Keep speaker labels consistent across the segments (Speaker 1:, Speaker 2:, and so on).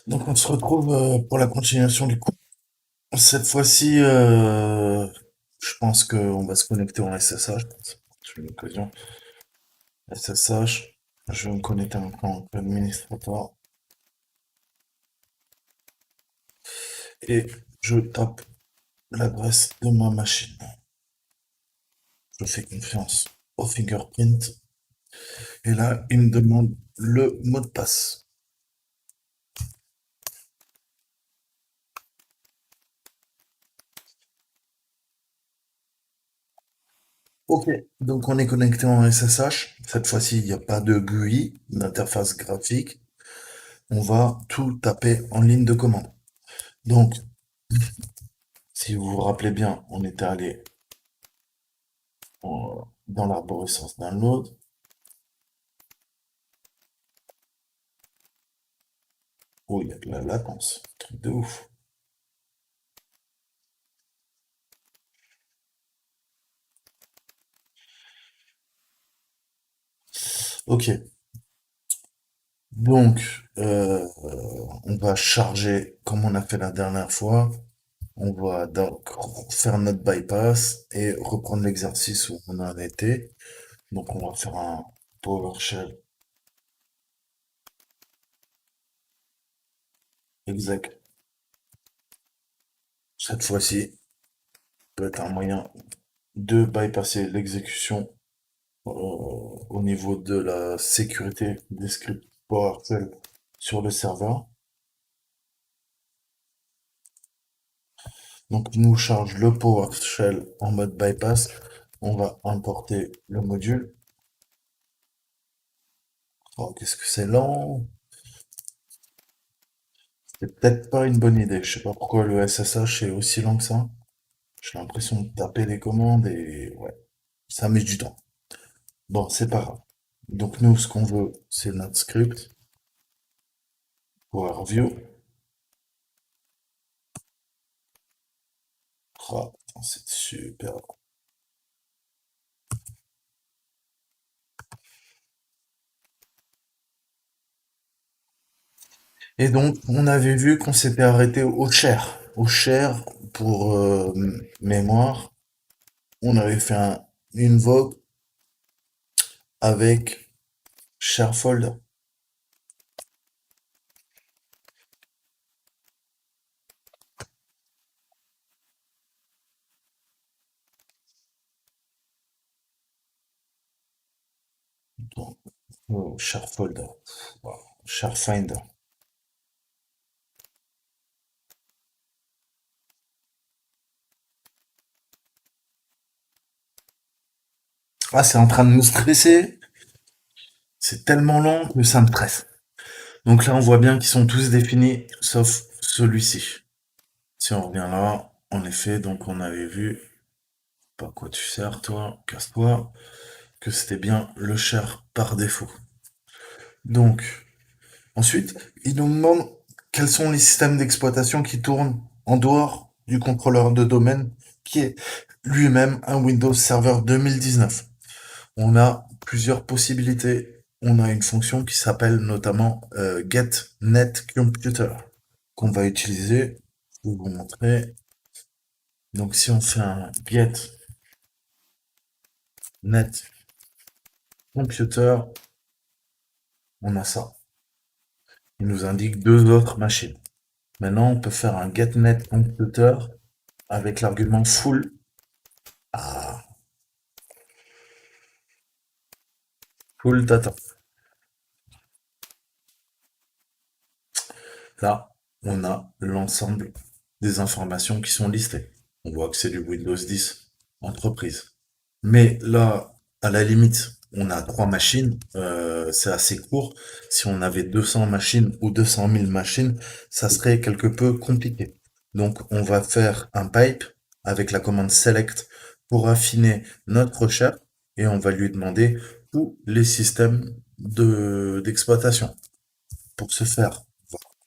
Speaker 1: Donc on se retrouve pour la continuation du cours. Cette fois-ci, je pense qu'on va se connecter en SSH. C'est une occasion. SSH, je vais me connecter en tant qu'administrateur et je tape l'adresse de ma machine. Je fais confiance au fingerprint et là, il me demande le mot de passe. Ok, donc on est connecté en SSH. Cette fois-ci, il n'y a pas de GUI, d'interface graphique. On va tout taper en ligne de commande. Donc, si vous vous rappelez bien, on était allé dans l'arborescence download. Oh, il y a de la latence. Truc de ouf. Ok. Donc, on va charger comme on a fait la dernière fois. On va donc faire notre bypass et reprendre l'exercice où on en était. Donc, on va faire un PowerShell exact. Cette fois-ci, peut être un moyen de bypasser l'exécution au niveau de la sécurité des scripts PowerShell sur le serveur. Donc, il nous charge le PowerShell en mode bypass. On va importer le module. Oh, qu'est-ce que c'est lent? C'est peut-être pas une bonne idée. Je sais pas pourquoi le SSH est aussi lent que ça. J'ai l'impression de taper les commandes et ouais, ça met du temps. Bon, c'est pas grave. Donc nous, ce qu'on veut, c'est notre script, Power View. Oh, putain, c'est super. Et donc, on avait vu qu'on s'était arrêté au share. Au share, pour mémoire, on avait fait une vogue avec sharefolder. Donc, sharefolder. Wow. Sharefinder. Ah, c'est en train de nous stresser. C'est tellement lent que ça me stresse. Donc là, on voit bien qu'ils sont tous définis, sauf celui-ci. Si on revient là, en effet, donc on avait vu, pas à quoi tu sers, toi, casse-toi, que c'était bien le share par défaut. Donc, ensuite, il nous demande quels sont les systèmes d'exploitation qui tournent en dehors du contrôleur de domaine, qui est lui-même un Windows Server 2019. On a plusieurs possibilités. On a une fonction qui s'appelle notamment getNetComputer qu'on va utiliser. Je vais vous montrer. Donc si on fait un getNetComputer, on a ça. Il nous indique deux autres machines. Maintenant, on peut faire un getNetComputer avec l'argument full. Ah, full data. Là, on a l'ensemble des informations qui sont listées. On voit que c'est du Windows 10 entreprise. Mais là, à la limite, on a trois machines, c'est assez court. Si on avait 200 machines ou 200 000 machines, ça serait quelque peu compliqué. Donc, on va faire un pipe avec la commande select pour affiner notre recherche et on va lui demander tous les systèmes d'exploitation. Pour ce faire,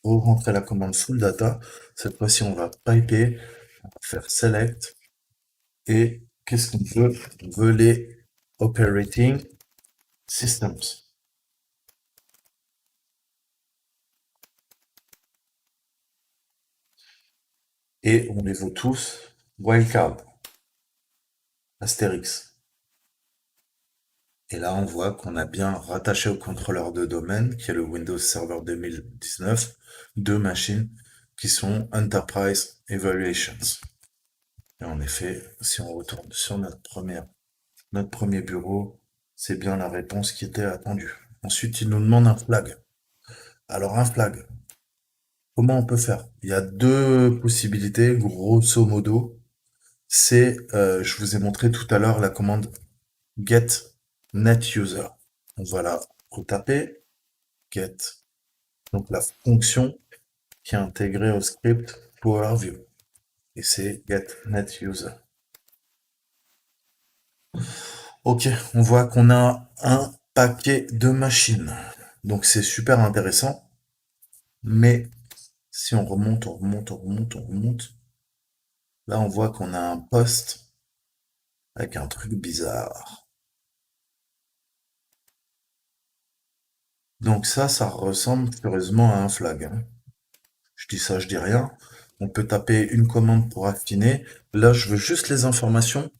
Speaker 1: on va rentrer la commande full data. Cette fois-ci, on va piper, on va faire select et qu'est-ce qu'on veut? On veut les operating systems. et on les vaut tous wildcard, Astérix. Et là, on voit qu'on a bien rattaché au contrôleur de domaine, qui est le Windows Server 2019, deux machines qui sont Enterprise Evaluations. Et en effet, si on retourne sur notre premier bureau, c'est bien la réponse qui était attendue. Ensuite, il nous demande un flag. Alors, un flag, comment on peut faire? Il y a deux possibilités, grosso modo. Je vous ai montré tout à l'heure la commande get net user. On va la retaper, get, donc la fonction qui est intégrée au script PowerView. Et c'est get net user. Ok, on voit qu'on a un paquet de machines. Donc c'est super intéressant. Mais si on remonte, on remonte, on remonte, on remonte, là on voit qu'on a un poste avec un truc bizarre. Donc ça ressemble curieusement à un flag, hein. Je dis ça, je dis rien. On peut taper une commande pour affiner. Là, je veux juste les informations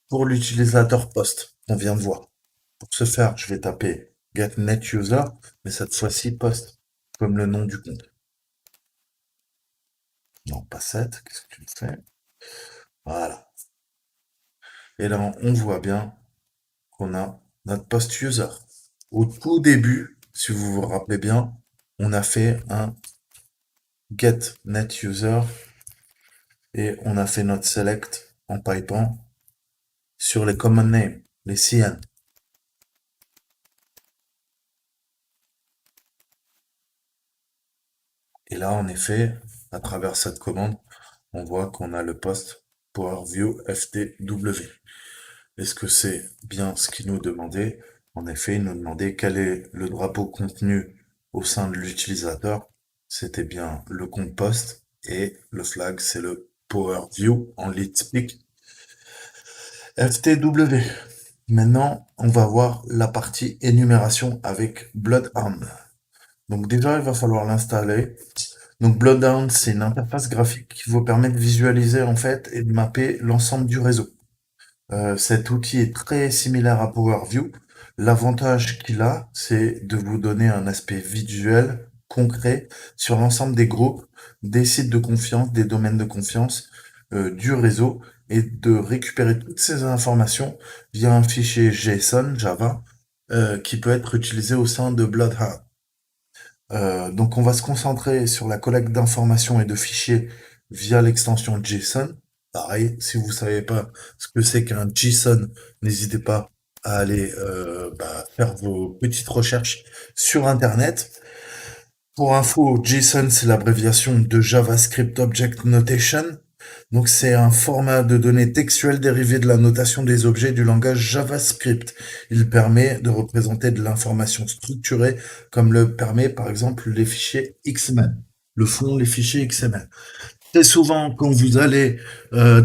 Speaker 1: pour l'utilisateur post qu'on vient de voir. Pour ce faire, je vais taper get net user, mais cette fois-ci post, comme le nom du compte. Non, pas 7, qu'est-ce que tu me fais? Voilà. Et là, on voit bien qu'on a notre post user. Au tout début, si vous vous rappelez bien, on a fait un get net user et on a fait notre select en pipant sur les common names, les CN. Et là, en effet, à travers cette commande, on voit qu'on a le poste PowerView FTW. Est-ce que c'est bien ce qu'il nous demandait? En effet, il nous demandait quel est le drapeau contenu au sein de l'utilisateur. C'était bien le compte poste et le flag, c'est le PowerView en lead speak FTW. Maintenant, on va voir la partie énumération avec Bloodhound. Donc déjà, il va falloir l'installer. Donc Bloodhound, c'est une interface graphique qui vous permet de visualiser en fait et de mapper l'ensemble du réseau. Cet outil est très similaire à PowerView. L'avantage qu'il a, c'est de vous donner un aspect visuel, concret, sur l'ensemble des groupes, des sites de confiance, des domaines de confiance, du réseau, et de récupérer toutes ces informations via un fichier JSON, Java, qui peut être utilisé au sein de Bloodhound. Donc on va se concentrer sur la collecte d'informations et de fichiers via l'extension JSON. Pareil, si vous savez pas ce que c'est qu'un JSON, n'hésitez pas à aller faire vos petites recherches sur Internet. Pour info, JSON, c'est l'abréviation de JavaScript Object Notation. Donc c'est un format de données textuelles dérivé de la notation des objets du langage JavaScript. Il permet de représenter de l'information structurée comme le permet par exemple les fichiers XML. Le font les fichiers XML. Très souvent, quand vous allez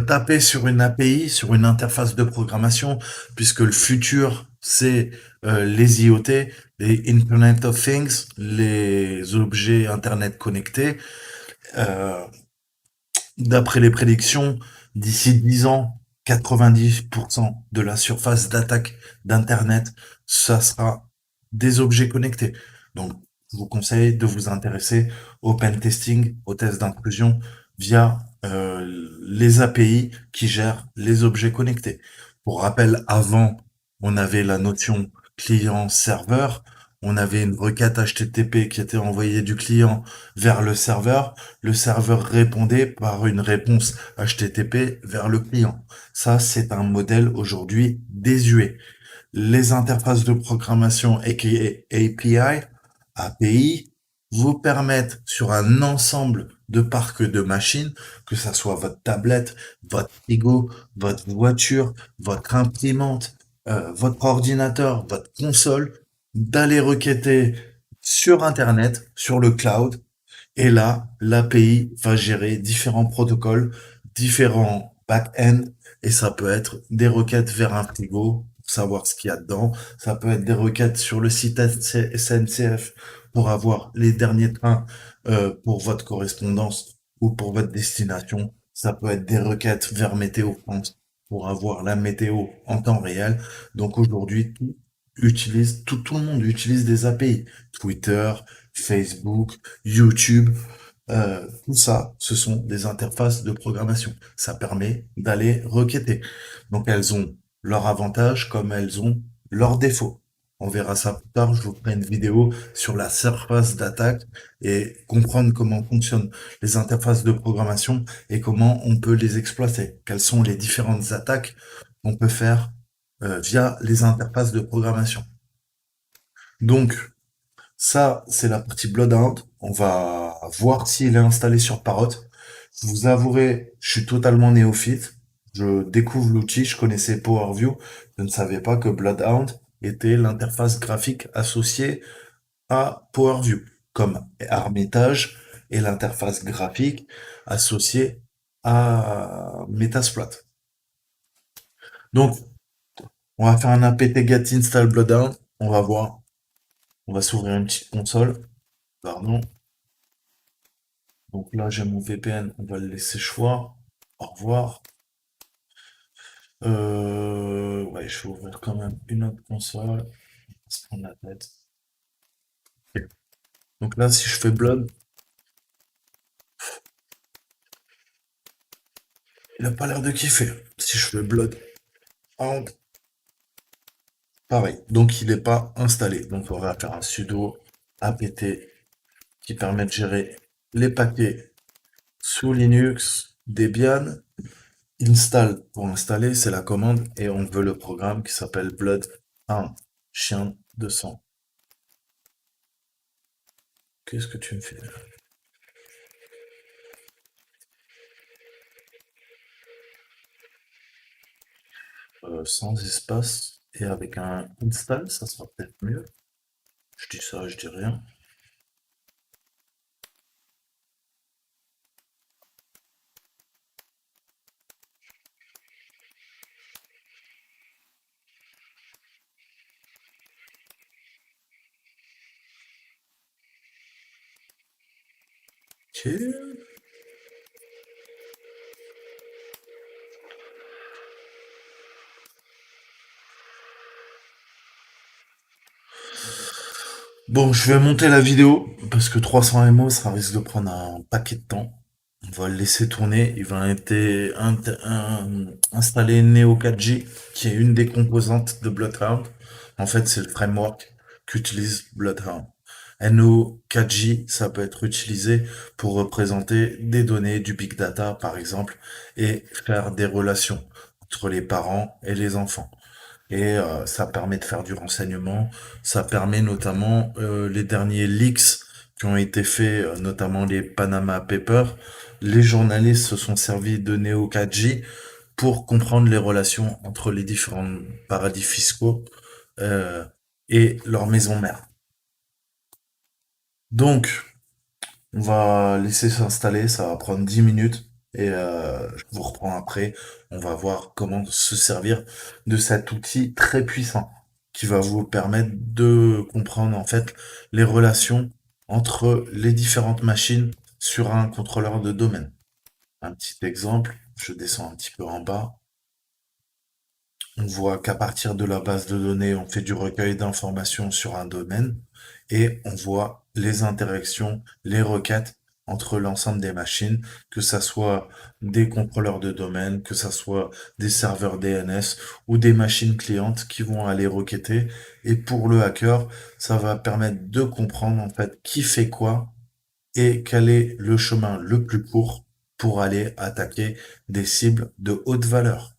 Speaker 1: taper sur une API, sur une interface de programmation, puisque le futur, c'est les IoT, les Internet of Things, les objets Internet connectés, euh, d'après les prédictions, d'ici 10 ans, 90% de la surface d'attaque d'Internet, ça sera des objets connectés. Donc, je vous conseille de vous intéresser au pen testing, aux tests d'intrusion via les API qui gèrent les objets connectés. Pour rappel, avant, on avait la notion client-serveur, on avait une requête HTTP qui était envoyée du client vers le serveur répondait par une réponse HTTP vers le client. Ça, c'est un modèle aujourd'hui désuet. Les interfaces de programmation aka API vous permettent sur un ensemble de parcs de machines, que ça soit votre tablette, votre frigo, votre voiture, votre imprimante, votre ordinateur, votre console, d'aller requêter sur Internet, sur le cloud, et là, l'API va gérer différents protocoles, différents back-end, et ça peut être des requêtes vers un frigo pour savoir ce qu'il y a dedans. Ça peut être des requêtes sur le site SNCF pour avoir les derniers trains pour votre correspondance ou pour votre destination. Ça peut être des requêtes vers Météo France pour avoir la météo en temps réel. Donc aujourd'hui, tout le monde utilise des API. Twitter, Facebook, YouTube, tout ça, ce sont des interfaces de programmation. Ça permet d'aller requêter. Donc elles ont leurs avantages comme elles ont leurs défauts. On verra ça plus tard. Je vous ferai une vidéo sur la surface d'attaque et comprendre comment fonctionnent les interfaces de programmation et comment on peut les exploiter. Quelles sont les différentes attaques qu'on peut faire via les interfaces de programmation. Donc, ça, c'est la partie Bloodhound. On va voir s'il est installé sur Parrot. Je vous avouerai, je suis totalement néophyte. Je découvre l'outil, je connaissais PowerView. Je ne savais pas que Bloodhound était l'interface graphique associée à PowerView, comme Armitage est l'interface graphique associée à Metasploit. Donc, on va faire un apt get install Bloodhound. On va voir. On va s'ouvrir une petite console. Pardon. Donc là, j'ai mon VPN, on va le laisser choix. Au revoir. Ouais, je vais ouvrir quand même une autre console. On va se prendre la tête. Ok. Donc là, si je fais Blood, il a pas l'air de kiffer. Si je fais Blood, Hound, pareil. Donc il n'est pas installé. Donc on va faire un sudo apt qui permet de gérer les paquets sous Linux, Debian. Install pour installer, c'est la commande et on veut le programme qui s'appelle Blood 1, chien de sang. Qu'est-ce que tu me fais? Sans espace et avec un install, ça sera peut-être mieux. Je dis ça, je dis rien. Ok. Bon, je vais monter la vidéo parce que 300 MO, ça risque de prendre un paquet de temps. On va le laisser tourner. Il va être installé Neo 4J, qui est une des composantes de Bloodhound. En fait, c'est le framework qu'utilise Bloodhound. Neo 4J, ça peut être utilisé pour représenter des données du big data, par exemple, et faire des relations entre les parents et les enfants. Et ça permet de faire du renseignement. Ça permet notamment les derniers leaks qui ont été faits, notamment les Panama Papers. Les journalistes se sont servis de Neo4j pour comprendre les relations entre les différents paradis fiscaux euh, et leur maison mère. Donc, on va laisser s'installer, ça va prendre 10 minutes et je vous reprends après. On va voir comment se servir de cet outil très puissant qui va vous permettre de comprendre en fait les relations entre les différentes machines sur un contrôleur de domaine. Un petit exemple, je descends un petit peu en bas. On voit qu'à partir de la base de données, on fait du recueil d'informations sur un domaine et on voit les interactions, les requêtes entre l'ensemble des machines, que ça soit des contrôleurs de domaine, que ça soit des serveurs DNS ou des machines clientes qui vont aller requêter. Et pour le hacker, ça va permettre de comprendre en fait qui fait quoi et quel est le chemin le plus court pour aller attaquer des cibles de haute valeur.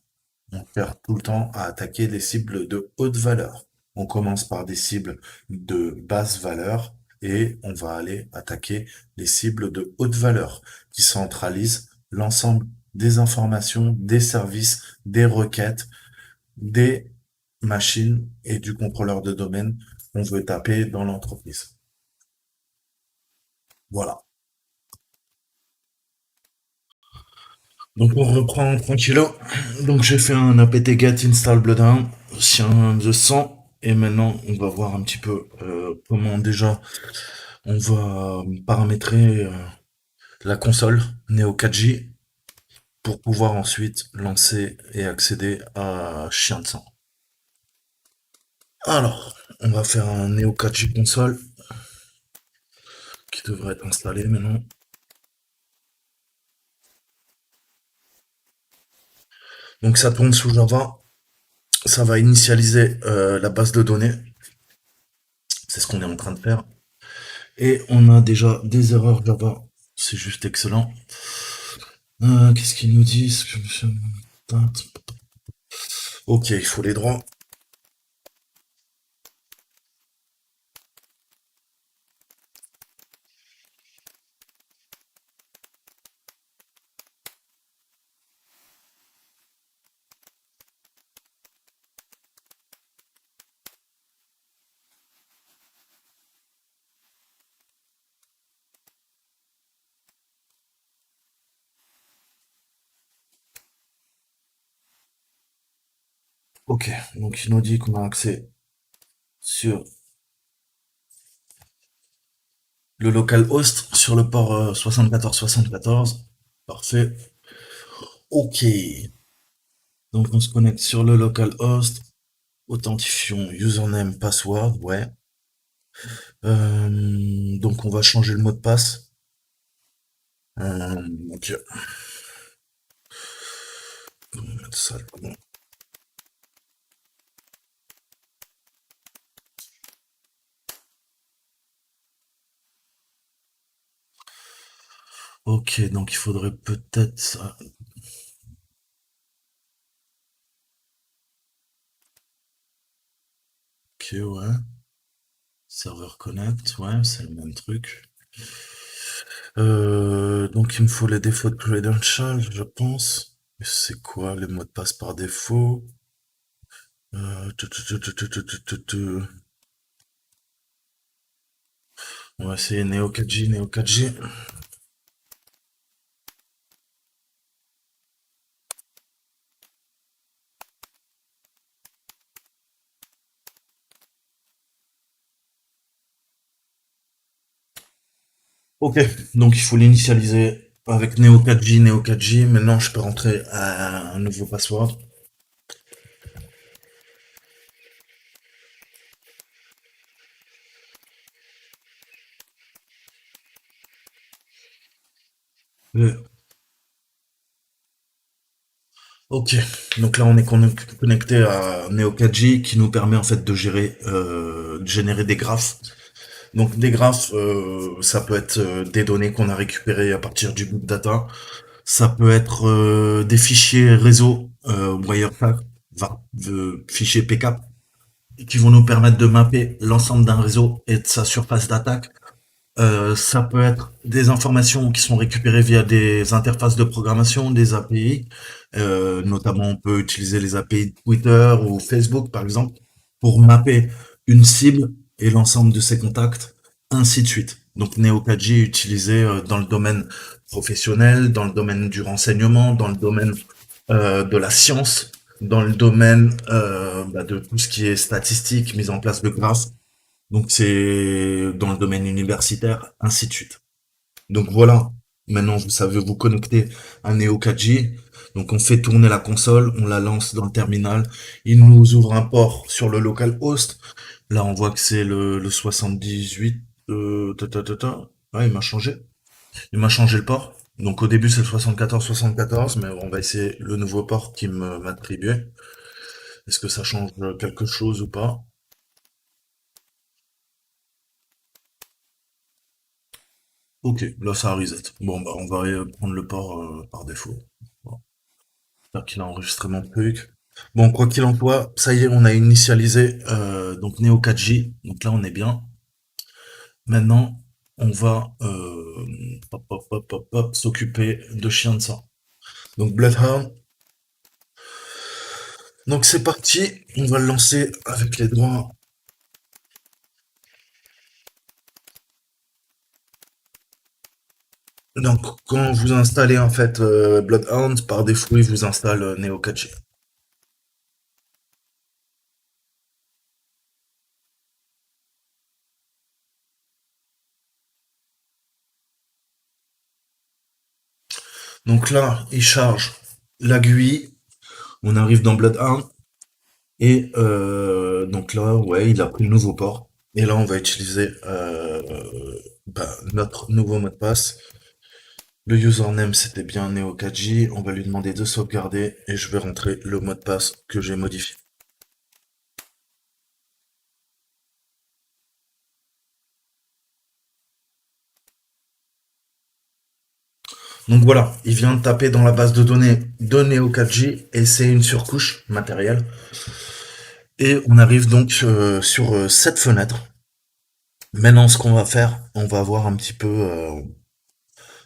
Speaker 1: On perd tout le temps à attaquer des cibles de haute valeur. On commence par des cibles de basse valeur et on va aller attaquer les cibles de haute valeur qui centralisent l'ensemble des informations, des services, des requêtes, des machines et du contrôleur de domaine qu'on veut taper dans l'entreprise. Voilà. Donc on reprend tranquillo. Donc j'ai fait un apt-get install bloodhound, chien de sang, et maintenant on va voir un petit peu comment déjà on va paramétrer la console Neo 4J. pour pouvoir ensuite lancer et accéder à Chien de Sang. Alors, on va faire un Neo 4G console qui devrait être installé maintenant. Donc ça tourne sous Java, ça va initialiser la base de données, c'est ce qu'on est en train de faire. Et on a déjà des erreurs Java, c'est juste excellent. Qu'est-ce qu'ils nous disent? Ok, il faut les droits. Ok, donc il nous dit qu'on a accès sur le localhost sur le port 7474. Parfait. Ok. Donc on se connecte sur le localhost. Authentifions username, password. Ouais. Donc on va changer le mot de passe. Ok. On va mettre ça, bon. Ok, donc il faudrait peut-être ça. Ok, ouais. Serveur connect, ouais, c'est le même truc. Donc il me faut les default credentials, je pense. C'est quoi les mots de passe par défaut? On va essayer Neo 4J, Neo 4J. Ok, donc il faut l'initialiser avec Neo 4J, Neo 4J. Maintenant, je peux rentrer un nouveau password. Euh, Ok, donc là on est connecté à Neo 4J qui nous permet en fait de gérer, de générer des graphes. Donc des graphes, ça peut être des données qu'on a récupérées à partir du big data. Ça peut être des fichiers réseau, Wireshark, fichiers PCAP, qui vont nous permettre de mapper l'ensemble d'un réseau et de sa surface d'attaque. Ça peut être des informations qui sont récupérées via des interfaces de programmation, des API. Notamment, on peut utiliser les API de Twitter ou Facebook, par exemple, pour mapper une cible et l'ensemble de ses contacts, ainsi de suite. Donc, Neo4j est utilisé dans le domaine professionnel, dans le domaine du renseignement, dans le domaine de la science, dans le domaine de tout ce qui est statistique, mise en place de graphes. Donc c'est dans le domaine universitaire, ainsi de suite. Donc voilà, maintenant vous savez vous connecter à Neo 4J. Donc on fait tourner la console, on la lance dans le terminal, il nous ouvre un port sur le localhost. Là on voit que c'est le 78. Ouais, il m'a changé. Il m'a changé le port. Donc au début c'est le 74 mais on va essayer le nouveau port qui m'attribuait. Est-ce que ça change quelque chose ou pas? Ok, là ça reset. Bon bah on va prendre le port par défaut. Bon, j'espère qu'il a enregistré mon truc. Bon, quoi qu'il en soit, ça y est, on a initialisé donc Neo 4J. Donc là on est bien. Maintenant, on va s'occuper de Chien de sang. Donc Bloodhound. Donc c'est parti, on va le lancer avec les droits. Donc quand vous installez en fait Bloodhound, par défaut il vous installe Neo 4J. Donc là, il charge la GUI, on arrive dans Bloodhound, et donc là, ouais, il a pris le nouveau port. Et là, on va utiliser notre nouveau mot de passe. Le username, c'était bien Neo4j. On va lui demander de sauvegarder et je vais rentrer le mot de passe que j'ai modifié. Donc voilà, il vient de taper dans la base de données de Neo4j et c'est une surcouche matérielle. Et on arrive donc sur cette fenêtre. Maintenant, ce qu'on va faire, on va voir un petit peu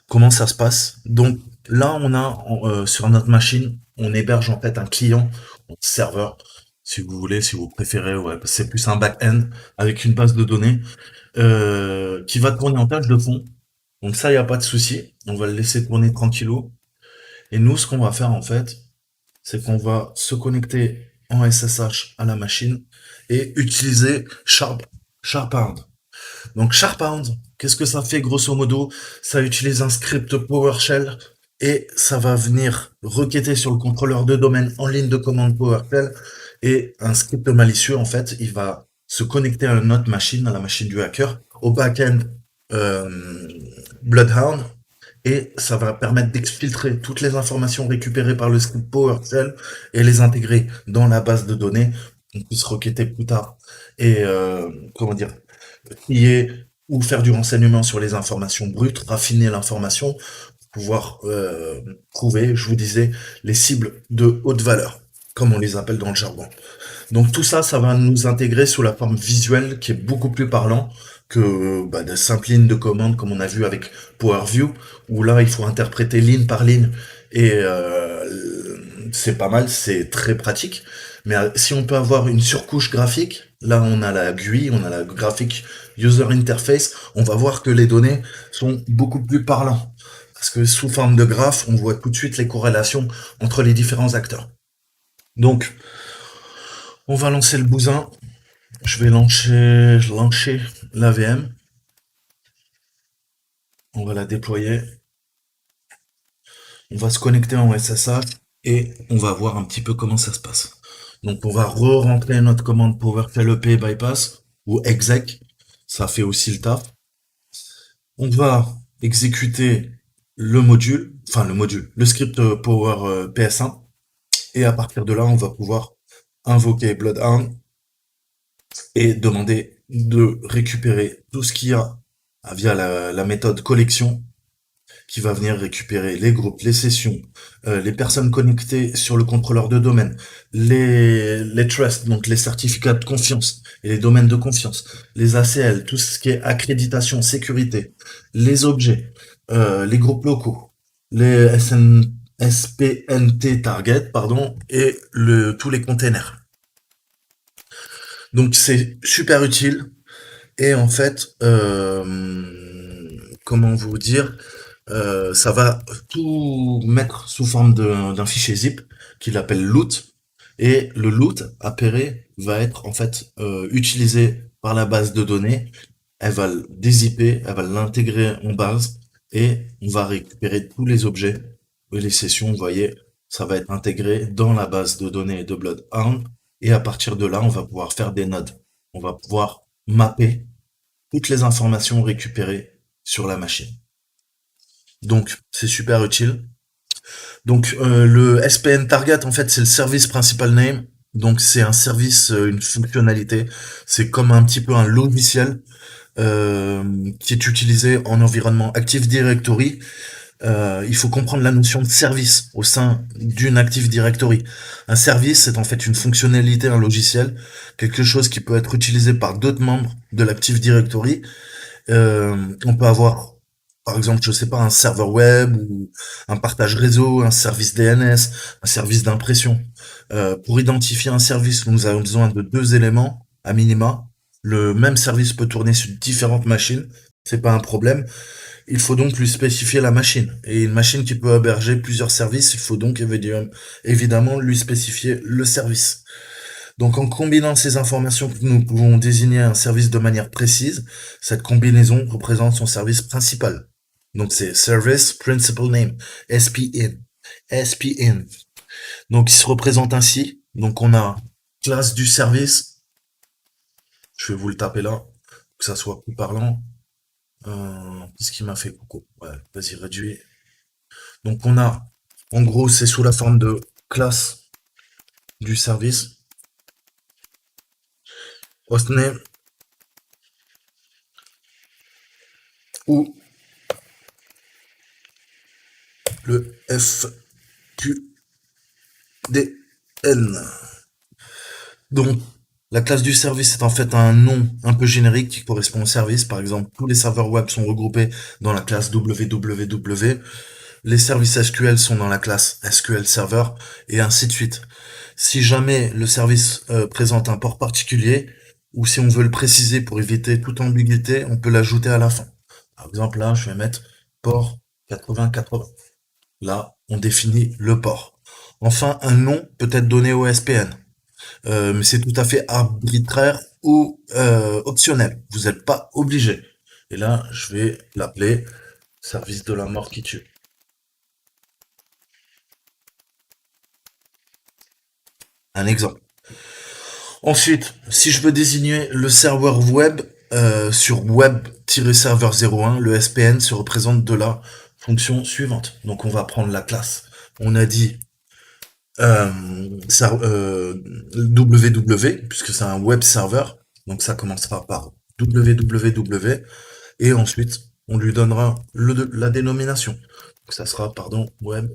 Speaker 1: comment ça se passe. Donc là, on a sur notre machine, on héberge en fait un client, un serveur, si vous voulez, si vous préférez, ouais, c'est plus un back-end avec une base de données qui va tourner en tâche de fond. Donc ça, il n'y a pas de souci. On va le laisser tourner tranquillou. Et nous, ce qu'on va faire en fait, c'est qu'on va se connecter en SSH à la machine et utiliser Sharpound. Donc Sharpound, qu'est-ce que ça fait grosso modo? Ça utilise un script PowerShell et ça va venir requêter sur le contrôleur de domaine en ligne de commande PowerShell et un script malicieux en fait, il va se connecter à notre machine, à la machine du hacker, au back-end euh, Bloodhound et ça va permettre d'exfiltrer toutes les informations récupérées par le script PowerShell et les intégrer dans la base de données qu'on puisse requêter plus tard et comment dire trier ou faire du renseignement sur les informations brutes, raffiner l'information, pouvoir trouver, je vous disais, les cibles de haute valeur, comme on les appelle dans le jargon. Donc tout ça, ça va nous intégrer sous la forme visuelle qui est beaucoup plus parlant que de simples lignes de commande comme on a vu avec PowerView, où là il faut interpréter ligne par ligne et c'est pas mal, c'est très pratique. Mais si on peut avoir une surcouche graphique, là on a la GUI, on a la graphic user interface, on va voir que les données sont beaucoup plus parlantes. Parce que sous forme de graphe, on voit tout de suite les corrélations entre les différents acteurs. Donc, on va lancer le bousin. Je vais lancer la VM. On va la déployer. On va se connecter en SSH et on va voir un petit peu comment ça se passe. Donc on va re-rentrer notre commande PowerShell EP bypass ou exec. Ça fait aussi le taf. On va exécuter le script Power PS1. Et à partir de là, on va pouvoir invoquer Bloodhound et demander de récupérer tout ce qu'il y a via la méthode collection qui va venir récupérer les groupes, les sessions, les personnes connectées sur le contrôleur de domaine, les trusts, donc les certificats de confiance et les domaines de confiance, les ACL, tout ce qui est accréditation, sécurité, les objets, les groupes locaux, les SPNT target, pardon, et tous les containers. Donc c'est super utile. Et en fait, comment vous dire, ça va tout mettre sous forme d'un fichier zip qu'il appelle loot. Et le loot appairé va être en fait utilisé par la base de données. Elle va le dézipper, elle va l'intégrer en base et on va récupérer tous les objets et les sessions. Vous voyez, ça va être intégré dans la base de données de Bloodhound. Et à partir de là, on va pouvoir faire des nodes. On va pouvoir mapper toutes les informations récupérées sur la machine. Donc, c'est super utile. Donc, le SPN Target, en fait, c'est le Service Principal Name. Donc, c'est un service, une fonctionnalité. C'est comme un petit peu un logiciel qui est utilisé en environnement Active Directory. Il faut comprendre la notion de service au sein d'une Active Directory. Un service, c'est en fait une fonctionnalité, un logiciel, quelque chose qui peut être utilisé par d'autres membres de l'Active Directory. On peut avoir, par exemple, je sais pas, un serveur web ou un partage réseau, un service DNS, un service d'impression. Pour identifier un service, nous avons besoin de deux éléments à minima. Le même service peut tourner sur différentes machines, c'est pas un problème. Il faut donc lui spécifier la machine. Et une machine qui peut héberger plusieurs services, il faut donc évidemment lui spécifier le service. Donc en combinant ces informations, nous pouvons désigner un service de manière précise. Cette combinaison représente son service principal. Donc c'est Service Principal Name, SPN. SPN. Donc il se représente ainsi. Donc on a classe du service. Je vais vous le taper là, que ça soit plus parlant. Qu'est-ce qui m'a fait coucou? Ouais, vas-y, réduis. Donc on a, en gros, c'est sous la forme de classe du service. Hostname ou le FQDN. Donc, la classe du service est en fait un nom un peu générique qui correspond au service. Par exemple, tous les serveurs web sont regroupés dans la classe www. Les services SQL sont dans la classe SQL Server et ainsi de suite. Si jamais le service présente un port particulier ou si on veut le préciser pour éviter toute ambiguïté, on peut l'ajouter à la fin. Par exemple, là, je vais mettre port 8080. Là, on définit le port. Enfin, un nom peut être donné au SPN. Mais c'est tout à fait arbitraire ou optionnel. Vous n'êtes pas obligé. Et là, je vais l'appeler service de la mort qui tue. Un exemple. Ensuite, si je veux désigner le serveur web sur web-serveur 01, le SPN se représente de la fonction suivante. Donc on va prendre la classe. On a dit euh, www, puisque c'est un web serveur. Donc ça commencera par www et ensuite on lui donnera la dénomination. Donc ça sera, pardon, web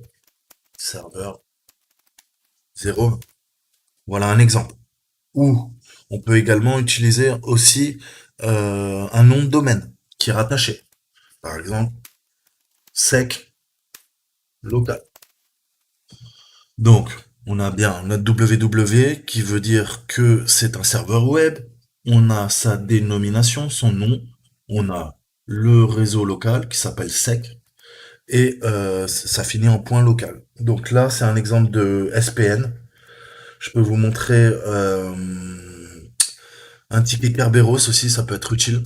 Speaker 1: serveur 0. Voilà un exemple. Ou on peut également utiliser aussi un nom de domaine qui est rattaché. Par exemple, sec local. Donc, on a bien notre www qui veut dire que c'est un serveur web. On a sa dénomination, son nom. On a le réseau local qui s'appelle sec. Et ça finit en point local. Donc là, c'est un exemple de SPN. Je peux vous montrer un ticket Kerberos aussi, ça peut être utile.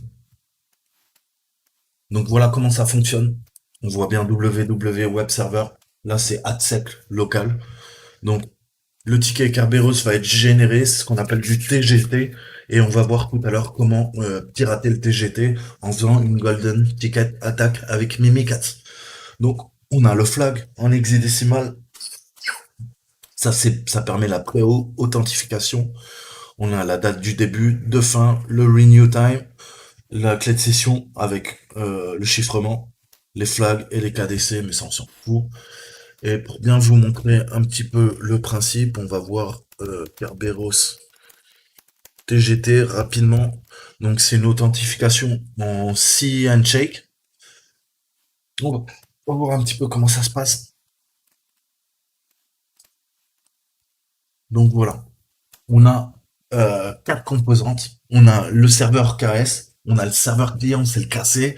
Speaker 1: Donc voilà comment ça fonctionne. On voit bien www web server. Là, c'est @sec local. Donc le ticket Kerberos va être généré, c'est ce qu'on appelle du TGT. Et on va voir tout à l'heure comment pirater le TGT en faisant une golden ticket attack avec Mimikatz. Donc on a le flag en hexadécimal. Ça permet la pré-authentification. On a la date du début, de fin, le renew time, la clé de session avec le chiffrement, les flags et les KDC, mais ça on s'en fout. Et pour bien vous montrer un petit peu le principe, on va voir Kerberos TGT rapidement. Donc c'est une authentification en C handshake. On va voir un petit peu comment ça se passe. Donc voilà, on a quatre composantes. On a le serveur KS, on a le serveur client, c'est le KC,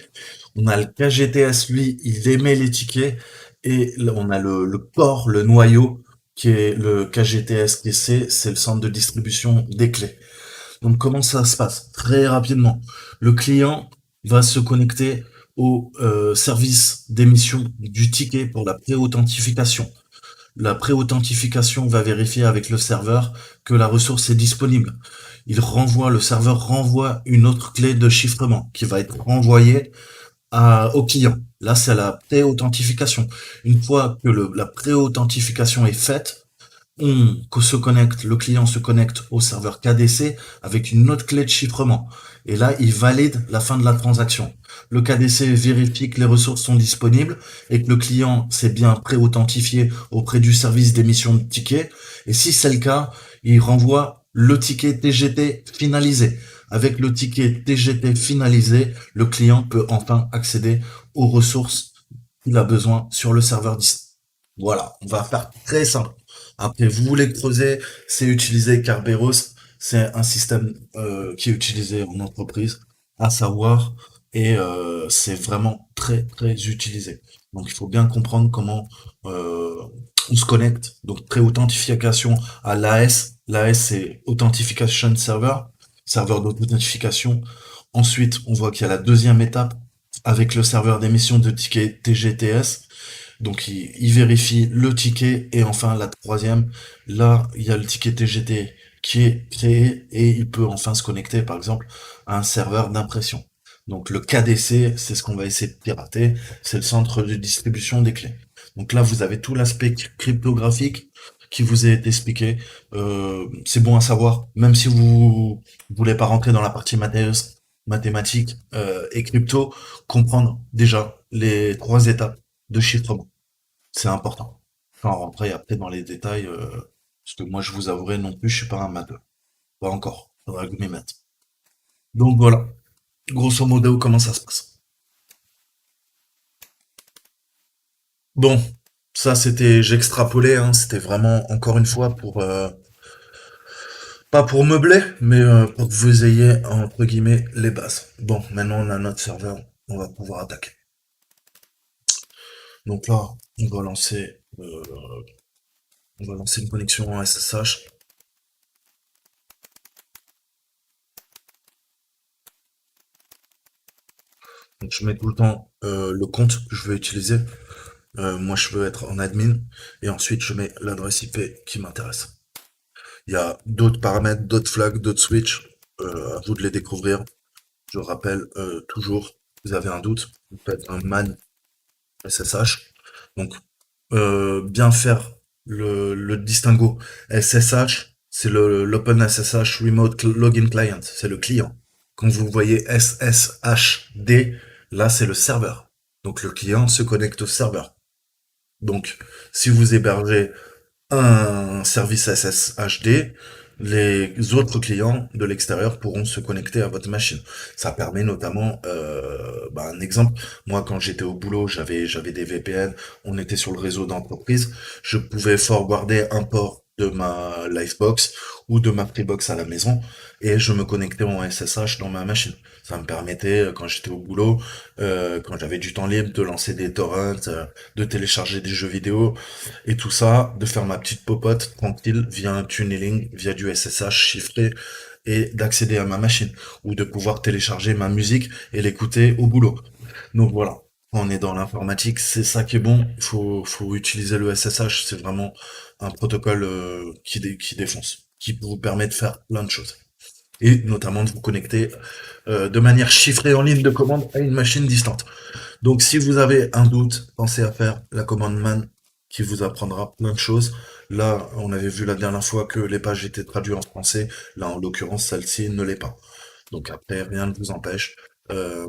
Speaker 1: on a le KGTS, lui, il émet les tickets, et là, on a le core, le noyau, qui est le KGTS TC, c'est le centre de distribution des clés. Donc comment ça se passe? Très rapidement, le client va se connecter au service d'émission du ticket pour la pré-authentification. La pré-authentification va vérifier avec le serveur que la ressource est disponible. Le serveur renvoie une autre clé de chiffrement qui va être renvoyée au client. Là, c'est la pré-authentification. Une fois que la pré-authentification est faite, le client se connecte au serveur KDC avec une autre clé de chiffrement. Et là, il valide la fin de la transaction. Le KDC vérifie que les ressources sont disponibles et que le client s'est bien pré-authentifié auprès du service d'émission de tickets. Et si c'est le cas, il renvoie le ticket TGT finalisé. Avec le ticket TGT finalisé, le client peut enfin accéder aux ressources qu'il a besoin sur le serveur distant. Voilà, on va faire très simple. Après, vous voulez creuser, c'est utiliser Kerberos, c'est un système qui est utilisé en entreprise, à savoir, et c'est vraiment très très utilisé. Donc il faut bien comprendre comment on se connecte. Donc pré-authentification à l'AS. L'AS c'est Authentication Server, serveur d'authentification. Ensuite, on voit qu'il y a la deuxième étape, avec le serveur d'émission de tickets TGTS. Donc il vérifie le ticket et enfin la troisième, là il y a le ticket TGT qui est créé et il peut enfin se connecter par exemple à un serveur d'impression. Donc le KDC, c'est ce qu'on va essayer de pirater, c'est le centre de distribution des clés. Donc là vous avez tout l'aspect cryptographique qui vous est expliqué. C'est bon à savoir, même si vous voulez pas rentrer dans la partie mathématiques et crypto, comprendre déjà les trois étapes de chiffrement. C'est important. Sans rentrer après dans les détails, parce que moi je vous avouerai non plus, je suis pas un matheux. Pas encore. Faudra que je m'y mette. Donc voilà, grosso modo, comment ça se passe. Bon, ça c'était, j'extrapolais, hein, c'était vraiment encore une fois pour, pas pour meubler, mais pour que vous ayez entre guillemets les bases. Bon, maintenant on a notre serveur, on va pouvoir attaquer. Donc là, on va lancer une connexion en SSH. Donc je mets tout le temps le compte que je veux utiliser. Moi, je veux être en admin et ensuite je mets l'adresse IP qui m'intéresse. Il y a d'autres paramètres, d'autres flags, d'autres switches. À vous de les découvrir. Je rappelle toujours, vous avez un doute, vous faites un man SSH. Donc, bien faire le distinguo. SSH, c'est l'Open SSH Remote Login Client, c'est le client. Quand vous voyez SSHD, là c'est le serveur. Donc le client se connecte au serveur. Donc, si vous hébergez un service SSHD, les autres clients de l'extérieur pourront se connecter à votre machine. Ça permet notamment, un exemple, moi quand j'étais au boulot, j'avais des VPN, on était sur le réseau d'entreprise, je pouvais forwarder un port de ma Livebox ou de ma Freebox à la maison et je me connectais en SSH dans ma machine. Ça me permettait, quand j'étais au boulot, quand j'avais du temps libre, de lancer des torrents, de télécharger des jeux vidéo, et tout ça, de faire ma petite popote tranquille via un tunneling, via du SSH chiffré et d'accéder à ma machine ou de pouvoir télécharger ma musique et l'écouter au boulot. Donc voilà, on est dans l'informatique, c'est ça qui est bon. Faut utiliser le SSH, c'est vraiment un protocole qui défonce, qui vous permet de faire plein de choses et notamment de vous connecter de manière chiffrée en ligne de commande à une machine distante. Donc, si vous avez un doute, pensez à faire la commande man qui vous apprendra plein de choses. Là, on avait vu la dernière fois que les pages étaient traduites en français. Là, en l'occurrence, celle-ci ne l'est pas. Donc après, rien ne vous empêche euh,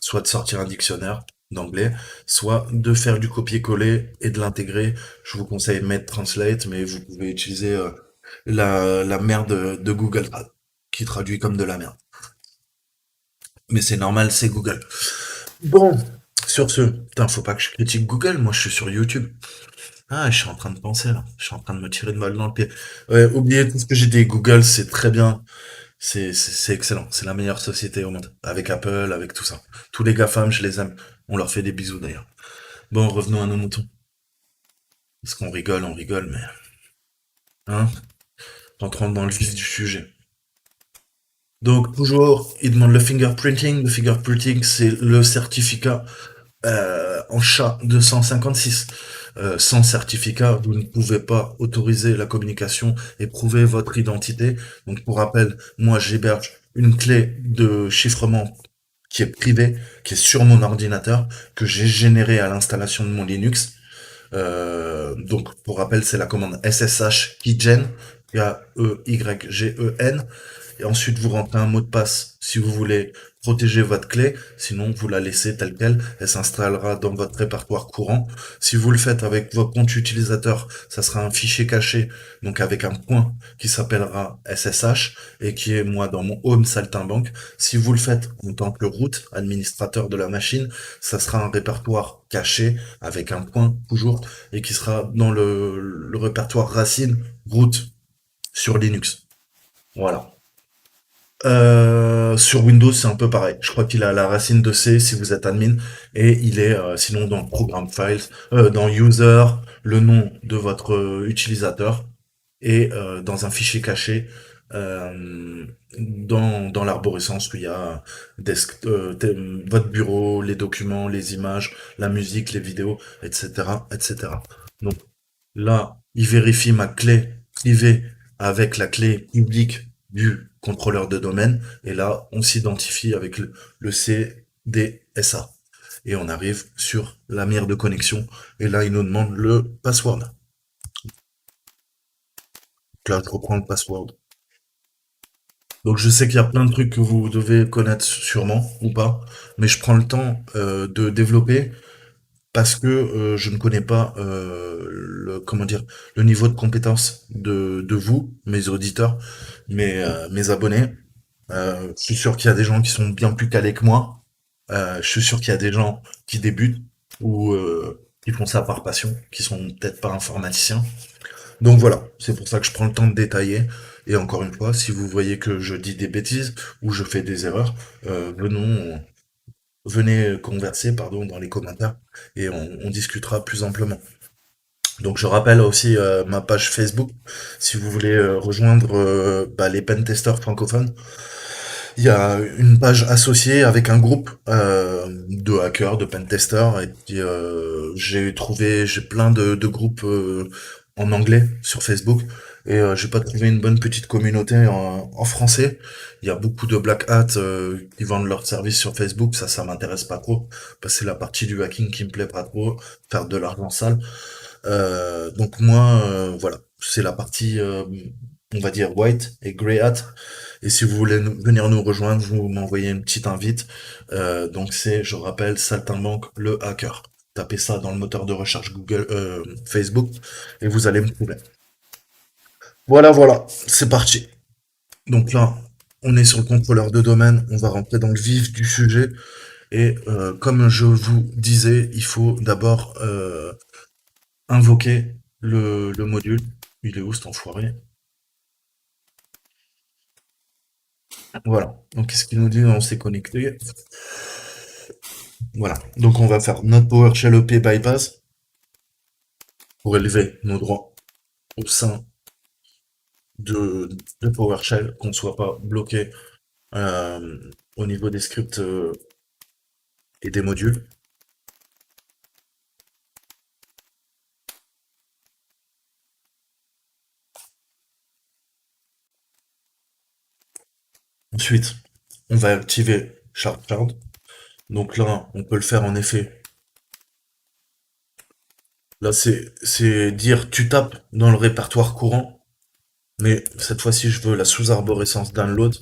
Speaker 1: soit de sortir un dictionnaire d'anglais, soit de faire du copier-coller et de l'intégrer. Je vous conseille Med Translate, mais vous pouvez utiliser la merde de Google Trad, qui traduit comme de la merde. Mais c'est normal, c'est Google. Bon, sur ce, putain, faut pas que je critique Google, moi je suis sur YouTube. Ah, je suis en train de penser là, je suis en train de me tirer une balle dans le pied. Ouais, oubliez tout ce que j'ai dit, Google c'est très bien, c'est excellent, c'est la meilleure société au monde, avec Apple, avec tout ça. Tous les GAFAM, je les aime, on leur fait des bisous d'ailleurs. Bon, revenons à nos moutons, parce qu'on rigole, mais... Hein, rentrons dans le vif du sujet. Donc toujours, il demande le fingerprinting. Le fingerprinting, c'est le certificat en SHA-256. Sans certificat, vous ne pouvez pas autoriser la communication et prouver votre identité. Donc, pour rappel, moi, j'héberge une clé de chiffrement qui est privée, qui est sur mon ordinateur, que j'ai générée à l'installation de mon Linux. Donc, pour rappel, c'est la commande SSH keygen, K-E-Y-G-E-N. Et ensuite, vous rentrez un mot de passe si vous voulez protéger votre clé. Sinon, vous la laissez telle quelle. Elle s'installera dans votre répertoire courant. Si vous le faites avec votre compte utilisateur, ça sera un fichier caché, donc avec un point qui s'appellera SSH et qui est moi dans mon home saltimbanque. Si vous le faites en tant que root, administrateur de la machine, ça sera un répertoire caché avec un point toujours et qui sera dans le répertoire racine root sur Linux. Voilà. Sur Windows, c'est un peu pareil. Je crois qu'il a la racine de C si vous êtes admin, et il est sinon dans Program Files, dans User, le nom de votre utilisateur, et dans un fichier caché. dans l'arborescence où il y a votre bureau, les documents, les images, la musique, les vidéos, etc., etc. Donc là, il vérifie ma clé privée avec la clé publique du contrôleur de domaine. Et là, on s'identifie avec le CDSA. Et on arrive sur la mire de connexion. Et là, il nous demande le password. Donc là, je reprends le password. Donc je sais qu'il y a plein de trucs que vous devez connaître sûrement ou pas, mais je prends le temps de développer parce que je ne connais pas le comment dire le niveau de compétence de vous, mes auditeurs, mes abonnés. Je suis sûr qu'il y a des gens qui sont bien plus calés que moi. Je suis sûr qu'il y a des gens qui débutent ou qui font ça par passion, qui sont peut-être pas informaticiens. Donc voilà, c'est pour ça que je prends le temps de détailler. Et encore une fois, si vous voyez que je dis des bêtises ou je fais des erreurs, venez converser, pardon, dans les commentaires et on discutera plus amplement. Donc je rappelle aussi ma page Facebook, si vous voulez rejoindre les pentesters francophones. Il y a une page associée avec un groupe de hackers, de pentesters, et puis j'ai plein de groupes en anglais sur Facebook, et j'ai pas trouvé une bonne petite communauté en français. Il y a beaucoup de black hats qui vendent leurs services sur Facebook, ça m'intéresse pas trop, parce que c'est la partie du hacking qui me plaît pas trop, faire de l'argent sale. Donc moi, voilà, c'est la partie, on va dire white et grey hat. Et si vous voulez venir nous rejoindre, vous m'envoyez une petite invite. Donc c'est, je rappelle, Saltimbanque le hacker. Tapez ça dans le moteur de recherche Google, Facebook, et vous allez me trouver. Voilà, voilà, c'est parti. Donc là, on est sur le contrôleur de domaine. On va rentrer dans le vif du sujet. Et comme je vous disais, il faut d'abord invoquer le module. Il est où cet enfoiré? Voilà. Donc qu'est-ce qu'il nous dit? On s'est connecté. Voilà. Donc on va faire notre PowerShell EP bypass pour élever nos droits au sein de PowerShell, qu'on ne soit pas bloqué au niveau des scripts et des modules. Ensuite, on va activer SharpShard. Donc là, on peut le faire en effet. Là, c'est dire tu tapes dans le répertoire courant, mais cette fois-ci, je veux la sous-arborescence download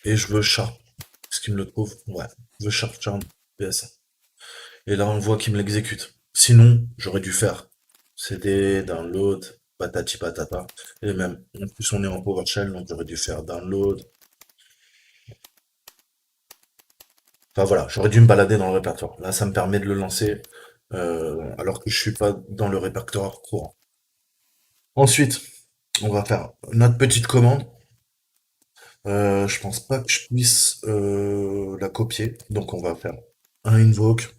Speaker 1: et je veux Sharp. Est-ce qu'il me le trouve? Ouais, je veux SharpShard PSA. Et là, on voit qu'il me l'exécute. Sinon, j'aurais dû faire CD, download, patati patata. Et même, en plus, on est en PowerShell, donc j'aurais dû faire download. Enfin voilà, j'aurais dû me balader dans le répertoire. Là, ça me permet de le lancer alors que je suis pas dans le répertoire courant. Ensuite, on va faire notre petite commande. Je pense pas que je puisse la copier, donc on va faire un invoke.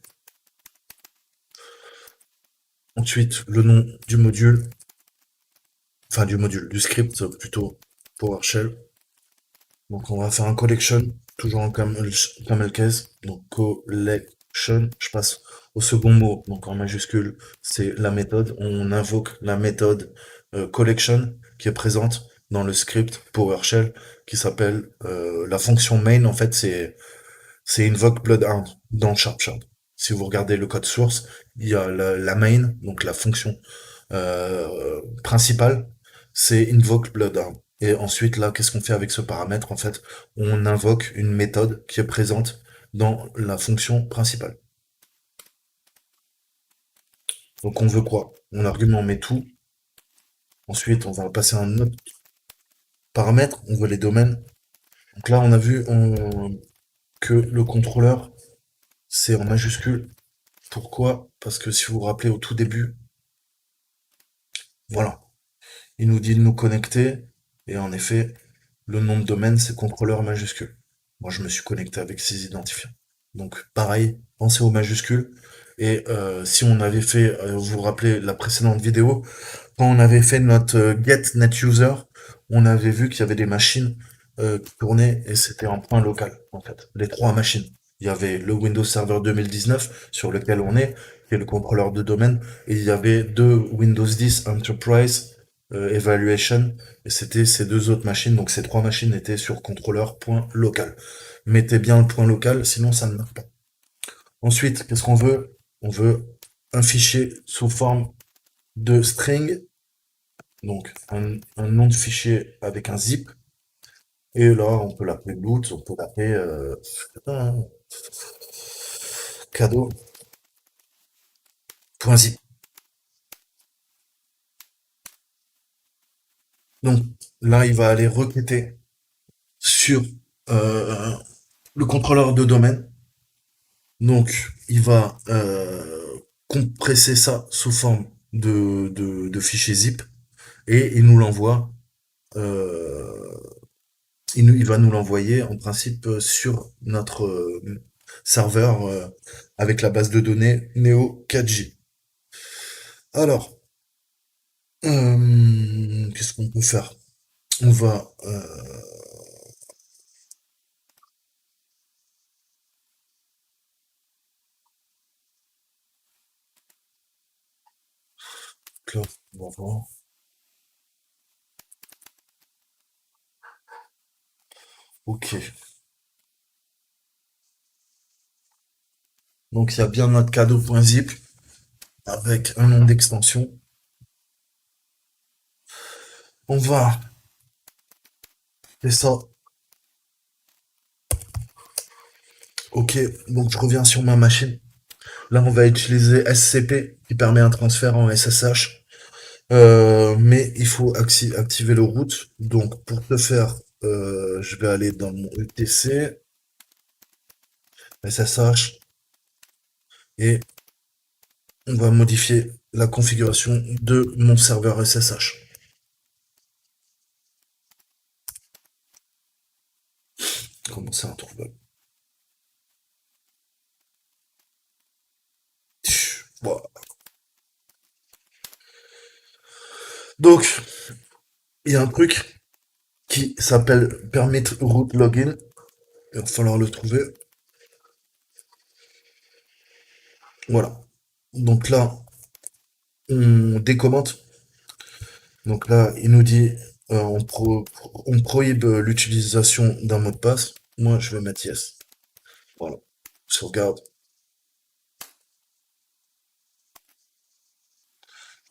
Speaker 1: Ensuite, le nom du module, enfin du module, du script plutôt PowerShell. Donc on va faire un collection, toujours en camel case. Donc collection, je passe au second mot, donc en majuscule, c'est la méthode. On invoque la méthode collection qui est présente dans le script PowerShell qui s'appelle la fonction main. En fait, c'est invoke bloodhound dans SharpShard. Si vous regardez le code source, il y a la main, donc la fonction principale, c'est invoke bloodhound. Et ensuite, là, qu'est-ce qu'on fait avec ce paramètre? En fait, on invoque une méthode qui est présente dans la fonction principale. Donc, on veut quoi? On argument met tout. Ensuite, on va passer à un autre paramètre. On veut les domaines. Donc là, on a vu que le contrôleur, c'est en majuscule. Pourquoi? Parce que si vous vous rappelez au tout début, voilà, il nous dit de nous connecter. Et en effet, le nom de domaine, c'est contrôleur majuscule. Moi, je me suis connecté avec ces identifiants. Donc, pareil, pensez aux majuscules. Et si on avait fait, vous vous rappelez la précédente vidéo, quand on avait fait notre get net user, on avait vu qu'il y avait des machines qui tournaient et c'était en point local, en fait. Les trois machines. Il y avait le Windows Server 2019 sur lequel on est, qui est le contrôleur de domaine, et il y avait deux Windows 10 Enterprise Evaluation, et c'était ces deux autres machines. Donc ces trois machines étaient sur contrôleur point local. Mettez bien le point local, sinon ça ne marche pas. Ensuite, qu'est-ce qu'on veut? On veut un fichier sous forme de string, donc un nom de fichier avec un zip. Et là, on peut l'appeler boot, on peut l'appeler un cadeau.zip. Donc là, il va aller requêter sur euh, le contrôleur de domaine. Donc, il va compresser ça sous forme de fichier zip et il nous l'envoie. euh, il va nous l'envoyer en principe sur notre serveur avec la base de données Neo 4J. Alors, qu'est-ce qu'on peut faire? On va là, on va voir. Ok. Donc il y a bien notre cadeau.zip avec un nom d'extension. On va faire ça. Ok. Donc je reviens sur ma machine. Là, on va utiliser SCP qui permet un transfert en SSH. Mais il faut activer le root. Donc, pour ce faire, je vais aller dans mon UTC, SSH, et on va modifier la configuration de mon serveur SSH. Comment ça, introuvable? Voilà. Donc, il y a un truc qui s'appelle permit root login. Il va falloir le trouver. Voilà. Donc là, on décommente. Donc là, il nous dit on prohibe l'utilisation d'un mot de passe. Moi, je vais mettre yes. Voilà. Sauvegarde.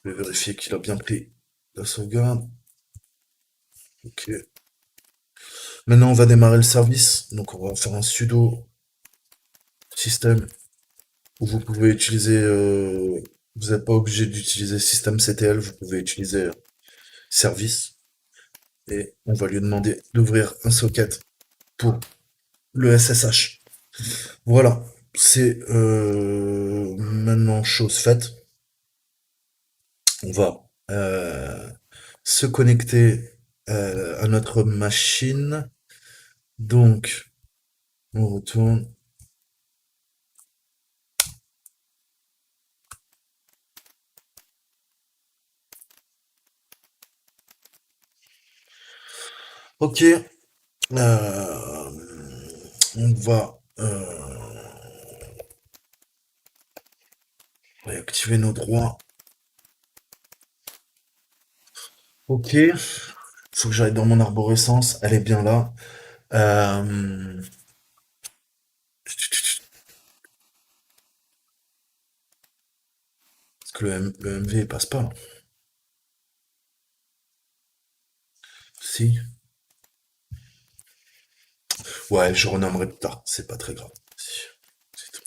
Speaker 1: Je vais vérifier qu'il a bien pris la sauvegarde. Ok. Maintenant, on va démarrer le service. Donc, on va faire un sudo système où vous pouvez utiliser. Vous n'êtes pas obligé d'utiliser systemctl. Vous pouvez utiliser service. Et on va lui demander d'ouvrir un socket pour le SSH. Voilà. C'est maintenant chose faite. On va se connecter à notre machine. Donc, on retourne. Ok, on va réactiver nos droits. Ok, faut que j'aille dans mon arborescence. Elle est bien là. Euh, Parce que le MV il passe pas là. Si. Ouais, je renommerai plus tard. C'est pas très grave. Si. C'est tout.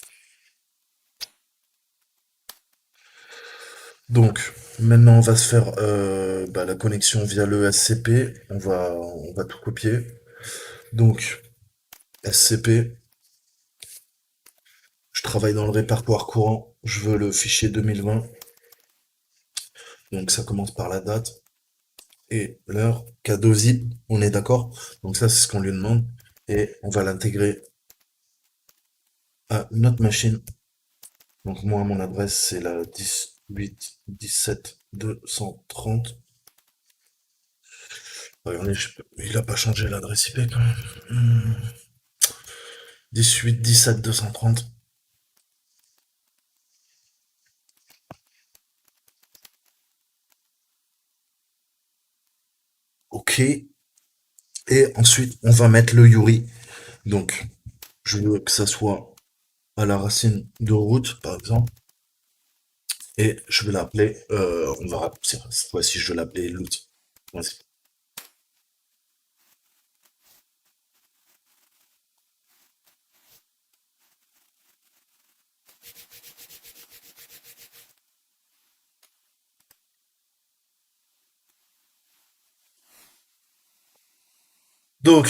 Speaker 1: Donc, maintenant, on va se faire la connexion via le SCP. On va tout copier. Donc, SCP, je travaille dans le répertoire courant. Je veux le fichier 2020. Donc, ça commence par la date et l'heure. Cadeau zip, on est d'accord? Donc, ça, c'est ce qu'on lui demande. Et on va l'intégrer à notre machine. Donc, moi, mon adresse, c'est la 18 17 230. Regardez, il a pas changé l'adresse IP quand même. 18 17 230. Ok. Et ensuite, on va mettre le Yuri. Donc, je veux que ça soit à la racine de route, par exemple. Et je vais l'appeler, on va raccourcir. Cette fois-ci, je vais l'appeler loot. Vas-y. Donc,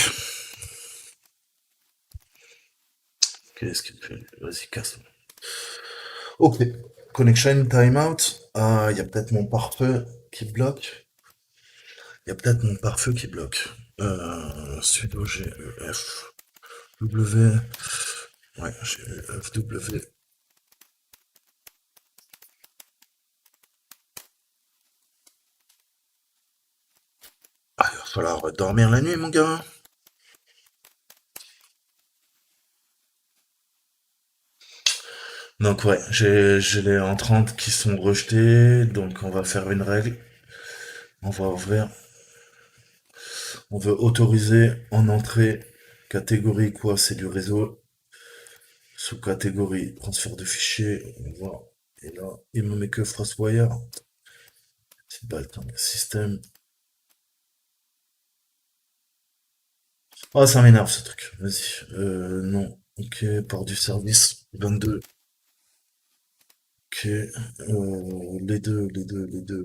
Speaker 1: qu'est-ce qu'il fait? Vas-y, casse. Ok. Connection timeout. Ah, il y a peut-être mon pare-feu qui bloque. Il y a peut-être mon pare-feu qui bloque. Sudo GEF W. Ouais, GEF W. Ah, il va falloir dormir la nuit, mon gars. Donc ouais, j'ai les entrantes qui sont rejetées, donc on va faire une règle. On va ouvrir. On veut autoriser en entrée catégorie quoi, c'est du réseau. Sous-catégorie transfert de fichiers. On voit. Et là, il me met que FrostWire. C'est pas le temps. Système. Ah, ça m'énerve ce truc. Vas-y. Non. Ok, port du service. 22. Ok. Les deux.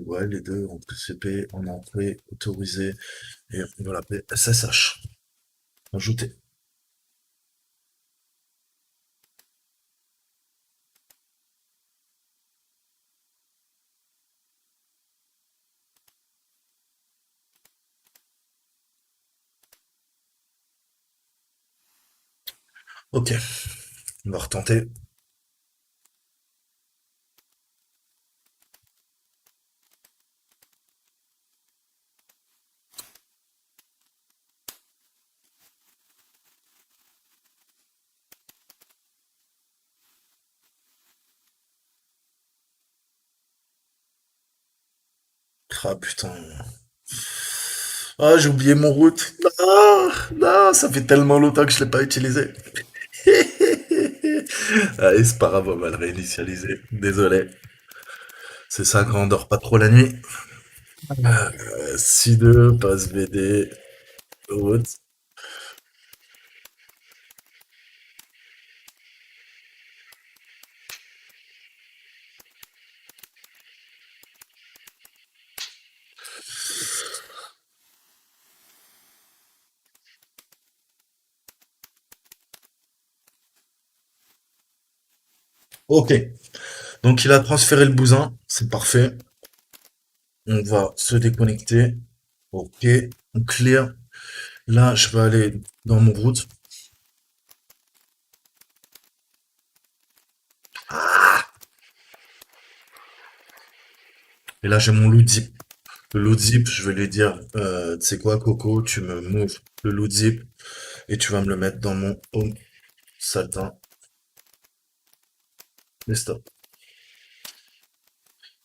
Speaker 1: Ouais, les deux en TCP, en entrée, autorisé. Et on va l'appeler SSH. Ajouter. Ok. On va retenter. Ah putain. Ah, j'ai oublié mon route. Ah, non, ça fait tellement longtemps que je l'ai pas utilisé. Allez, c'est pas grave, on va le réinitialiser. Désolé. C'est ça quand on dort pas trop la nuit. Si2, passe BD, route. Ok. Donc il a transféré le bousin. C'est parfait. On va se déconnecter. Ok. On clear. Là, je vais aller dans mon route. Et là, j'ai mon loot zip. Le loot zip, je vais lui dire, tu sais quoi, Coco, tu me moves le loot zip et tu vas me le mettre dans mon home satin. Et stop.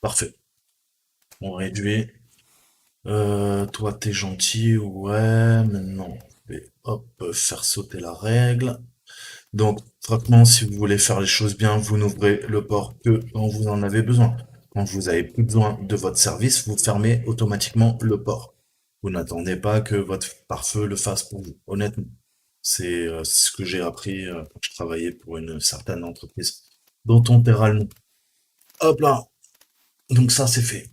Speaker 1: Parfait. On réduit. Toi, t'es gentil, ouais. Maintenant, je vais hop, faire sauter la règle. Donc, franchement, si vous voulez faire les choses bien, vous n'ouvrez le port que quand vous en avez besoin. Quand vous avez plus besoin de votre service, vous fermez automatiquement le port. Vous n'attendez pas que votre pare-feu le fasse pour vous. Honnêtement, c'est ce que j'ai appris quand je travaillais pour une certaine entreprise dont on taira le nom. Hop là. Donc ça, c'est fait.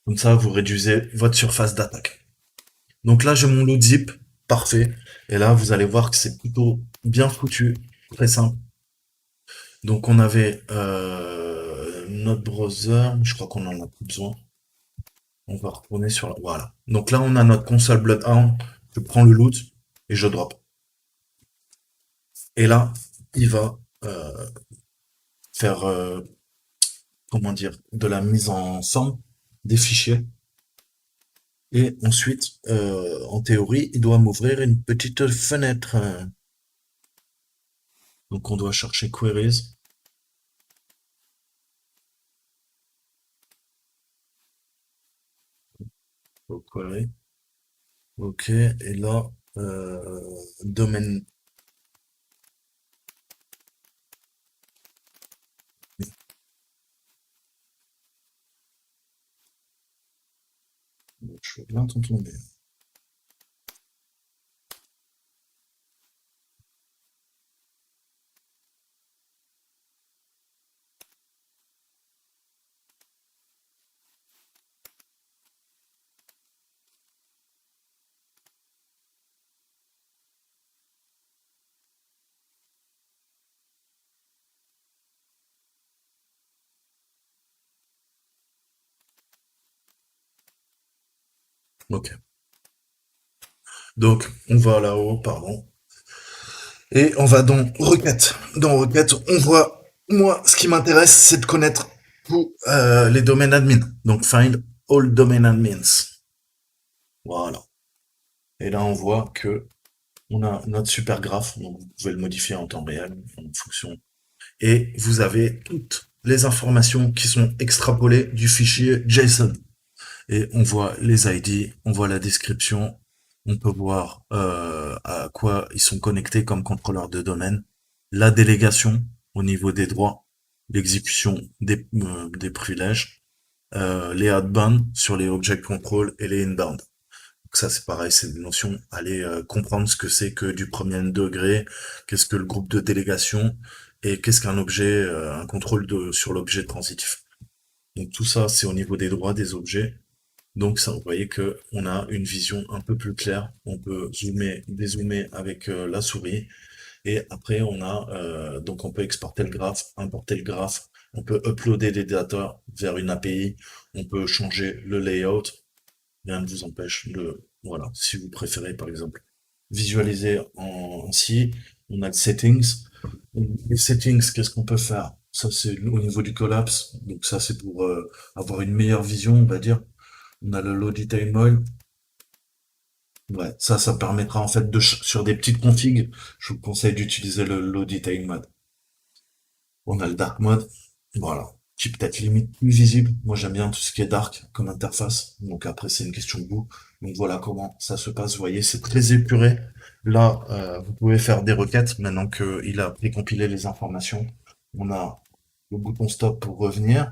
Speaker 1: Comme ça, vous réduisez votre surface d'attaque. Donc là, j'ai mon load zip. Parfait. Et là, vous allez voir que c'est plutôt bien foutu. Très simple. Donc on avait notre browser, je crois qu'on en a plus besoin. On va retourner sur la... Voilà. Donc là on a notre console Bloodhound. Je prends le loot et je drop. Et là, il va faire comment dire, de la mise ensemble des fichiers. Et ensuite, en théorie, il doit m'ouvrir une petite fenêtre. Donc on doit chercher queries, query. Ok, et là, domaine. Je veux bien t'entendre. Ok. Donc, on va là-haut, pardon. Et on va dans requête. Dans requête, on voit, moi, ce qui m'intéresse, c'est de connaître tous les domaines admin. Donc, find all domain admins. Voilà. Et là, on voit que on a notre super graphe. Donc, vous pouvez le modifier en temps réel, en fonction. Et vous avez toutes les informations qui sont extrapolées du fichier JSON. Et on voit les ID, on voit la description, on peut voir à quoi ils sont connectés comme contrôleurs de domaine, la délégation au niveau des droits, l'exécution des privilèges, les outbound sur les object control et les inbound. Donc ça c'est pareil, c'est une notion, aller comprendre ce que c'est que du premier degré, qu'est-ce que le groupe de délégation et qu'est-ce qu'un objet, un contrôle sur l'objet transitif. Donc tout ça c'est au niveau des droits des objets. Donc ça, vous voyez que on a une vision un peu plus claire. On peut zoomer, dézoomer avec la souris. Et après, donc on peut exporter le graphe, importer le graphe. On peut uploader des data vers une API. On peut changer le layout. Rien ne vous empêche de, voilà, si vous préférez par exemple visualiser en si, on a le settings. Les settings, qu'est-ce qu'on peut faire? Ça c'est au niveau du collapse. Donc ça c'est pour avoir une meilleure vision, on va dire. On a le low detail mode. Ouais, ça permettra en fait sur des petites configs, je vous conseille d'utiliser le low detail mode. On a le dark mode, voilà, qui peut être limite plus visible. Moi j'aime bien tout ce qui est dark comme interface. Donc après c'est une question de goût. Donc voilà comment ça se passe. Vous voyez, c'est très épuré. Là, vous pouvez faire des requêtes maintenant qu'il a précompilé les informations. On a le bouton stop pour revenir.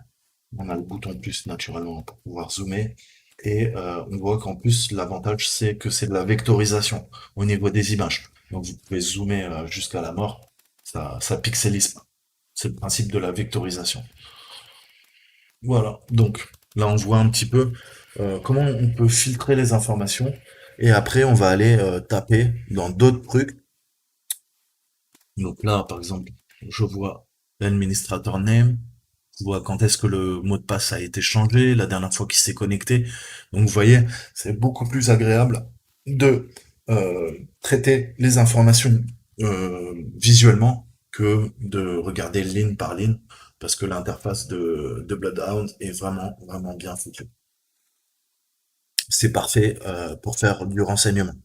Speaker 1: On a le bouton plus naturellement pour pouvoir zoomer. Et on voit qu'en plus, l'avantage, c'est que c'est de la vectorisation au niveau des images. Donc vous pouvez zoomer jusqu'à la mort. Ça pixelise pas. C'est le principe de la vectorisation. Voilà. Donc là, on voit un petit peu comment on peut filtrer les informations. Et après, on va aller taper dans d'autres trucs. Donc là, par exemple, je vois l'administrateur name. Je vois quand est-ce que le mot de passe a été changé, la dernière fois qu'il s'est connecté. Donc vous voyez, c'est beaucoup plus agréable de traiter les informations visuellement que de regarder ligne par ligne, parce que l'interface de Bloodhound est vraiment, vraiment bien foutue. C'est parfait pour faire du renseignement.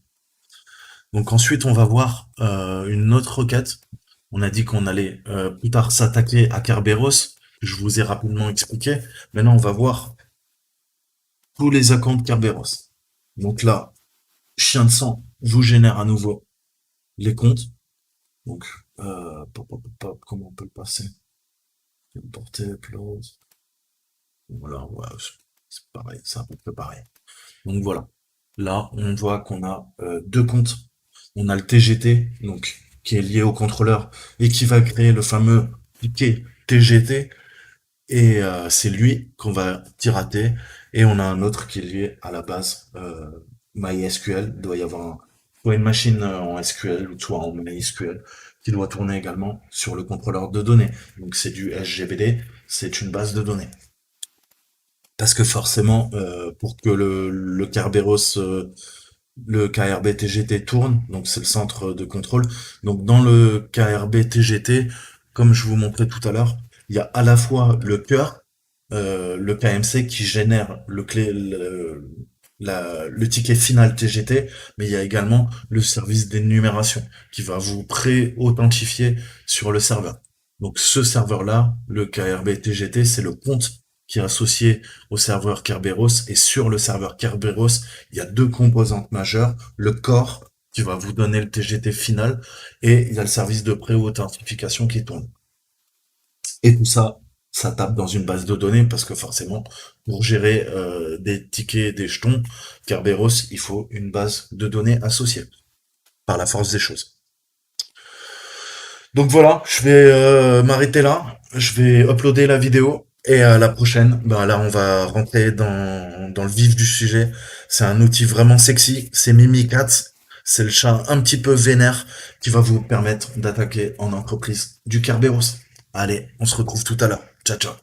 Speaker 1: Donc ensuite, on va voir une autre requête. On a dit qu'on allait plus tard s'attaquer à Kerberos. Je vous ai rapidement expliqué. Maintenant, on va voir tous les accounts de Kerberos. Donc là, chien de sang vous génère à nouveau les comptes. Donc, comment on peut le passer? Importer, upload. Voilà, ouais, c'est pareil, c'est à peu près pareil. Donc voilà. Là, on voit qu'on a deux comptes. On a le TGT, donc qui est lié au contrôleur et qui va créer le fameux ticket TGT. Et c'est lui qu'on va pirater. Et on a un autre qui est lié à la base MySQL. Il doit y avoir soit une machine en SQL ou soit en MySQL qui doit tourner également sur le contrôleur de données. Donc c'est du SGBD, c'est une base de données. Parce que forcément, pour que le Kerberos, le KRB TGT tourne, donc c'est le centre de contrôle. Donc dans le KRB TGT, comme je vous montrais tout à l'heure, il y a à la fois le cœur le KMC qui génère le ticket final TGT, mais il y a également le service d'énumération qui va vous pré-authentifier sur le serveur. Donc ce serveur-là, le KRB TGT, c'est le compte qui est associé au serveur Kerberos. Et sur le serveur Kerberos, il y a deux composantes majeures. Le core qui va vous donner le TGT final et il y a le service de pré-authentification qui tourne. Et tout ça, ça tape dans une base de données parce que forcément, pour gérer des tickets, des jetons, Kerberos, il faut une base de données associée par la force des choses. Donc voilà, je vais m'arrêter là. Je vais uploader la vidéo. Et à la prochaine, ben là, on va rentrer dans le vif du sujet. C'est un outil vraiment sexy. C'est Mimikatz. C'est le chat un petit peu vénère qui va vous permettre d'attaquer en entreprise du Kerberos. Allez, on se retrouve tout à l'heure. Ciao, ciao.